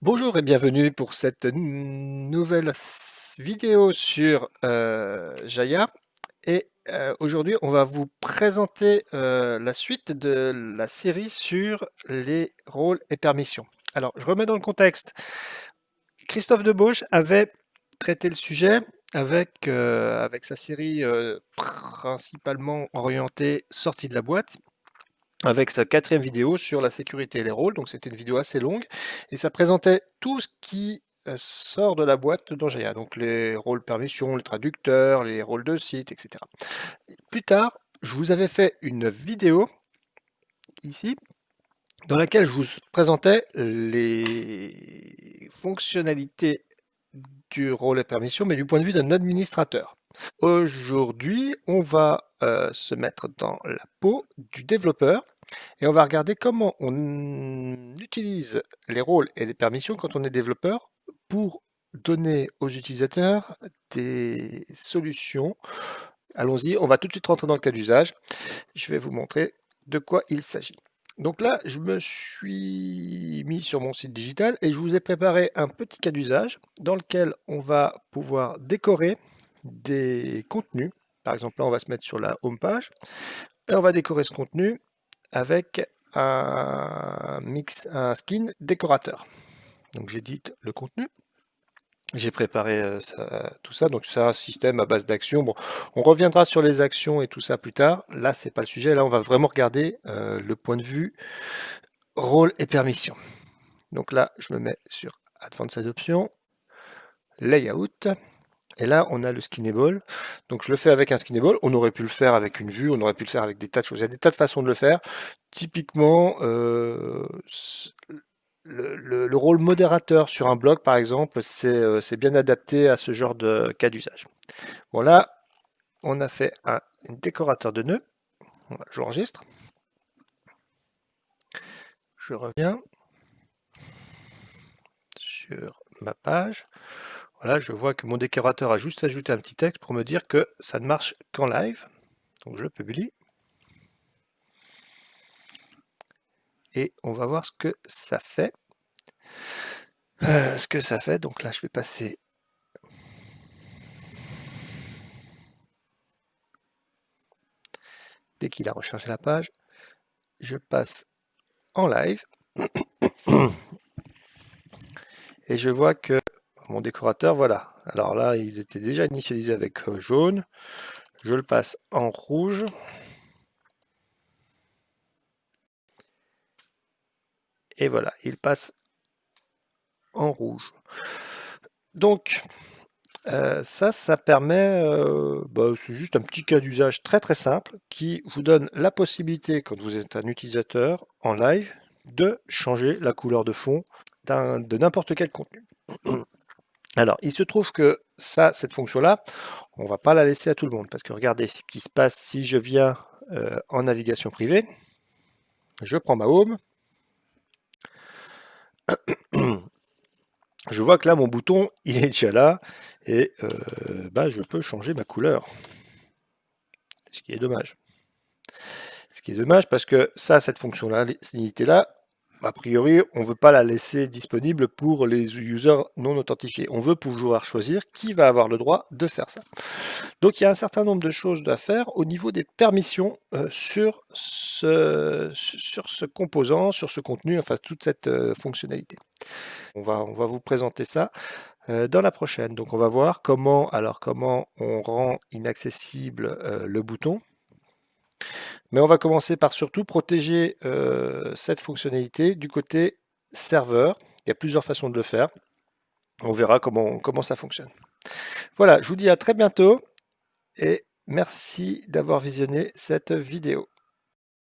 Bonjour et bienvenue pour cette nouvelle vidéo sur Jaya. Et aujourd'hui, on va vous présenter la suite de la série sur les rôles et permissions. Alors, je remets dans le contexte. Christophe Debauche avait traité le sujet avec sa série principalement orientée sortie de la boîte, avec sa 4e vidéo sur la sécurité et les rôles. Donc c'était une vidéo assez longue et ça présentait tout ce qui sort de la boîte dans Jaya, donc les rôles permissions, les traducteurs, les rôles de site, etc. Plus tard, je vous avais fait une vidéo ici dans laquelle je vous présentais les fonctionnalités du rôle et permission, mais du point de vue d'un administrateur. Aujourd'hui, on va se mettre dans la peau du développeur et on va regarder comment on utilise les rôles et les permissions quand on est développeur pour donner aux utilisateurs des solutions. Allons-y, on va tout de suite rentrer dans le cas d'usage. Je vais vous montrer de quoi il s'agit. Donc là, je me suis mis sur mon site digital et je vous ai préparé un petit cas d'usage dans lequel on va pouvoir décorer des contenus. Par exemple, là, on va se mettre sur la home page et on va décorer ce contenu avec un skin décorateur. Donc j'édite le contenu. J'ai préparé tout ça, donc c'est un système à base d'actions. Bon, on reviendra sur les actions et tout ça plus tard. Là, c'est pas le sujet. Là, on va vraiment regarder le point de vue rôle et permission. Donc là, je me mets sur Advanced Options, Layout, et là, on a le skinnable. Donc je le fais avec un skinnable. On aurait pu le faire avec une vue, on aurait pu le faire avec des tas de choses. Il y a des tas de façons de le faire. Typiquement, le rôle modérateur sur un blog, par exemple, c'est bien adapté à ce genre de cas d'usage. Bon, là, on a fait un décorateur de nœuds. J'enregistre. Je reviens sur ma page. Voilà, je vois que mon décorateur a juste ajouté un petit texte pour me dire que ça ne marche qu'en live. Donc je publie. Et on va voir ce que ça fait. Donc là, je vais passer. Dès qu'il a rechargé la page, je passe en live. Et je vois que mon décorateur, voilà. Alors là, il était déjà initialisé avec jaune. Je le passe en rouge. Et voilà, il passe en rouge. Donc, ça permet, c'est juste un petit cas d'usage très très simple qui vous donne la possibilité, quand vous êtes un utilisateur en live, de changer la couleur de fond de n'importe quel contenu. Alors, il se trouve que cette fonction-là, on va pas la laisser à tout le monde, parce que regardez ce qui se passe si je viens en navigation privée. Je prends ma home. Je vois que là, mon bouton, il est déjà là, et je peux changer ma couleur. Ce qui est dommage. Ce qui est dommage parce que cette fonctionnalité-là, a priori, on ne veut pas la laisser disponible pour les users non authentifiés. On veut pouvoir choisir qui va avoir le droit de faire ça. Donc il y a un certain nombre de choses à faire au niveau des permissions sur ce composant, sur ce contenu, enfin toute cette fonctionnalité. On va vous présenter ça dans la prochaine. Donc on va voir comment on rend inaccessible le bouton. Mais on va commencer par surtout protéger cette fonctionnalité du côté serveur. Il y a plusieurs façons de le faire. On verra comment ça fonctionne. Voilà, je vous dis à très bientôt et merci d'avoir visionné cette vidéo.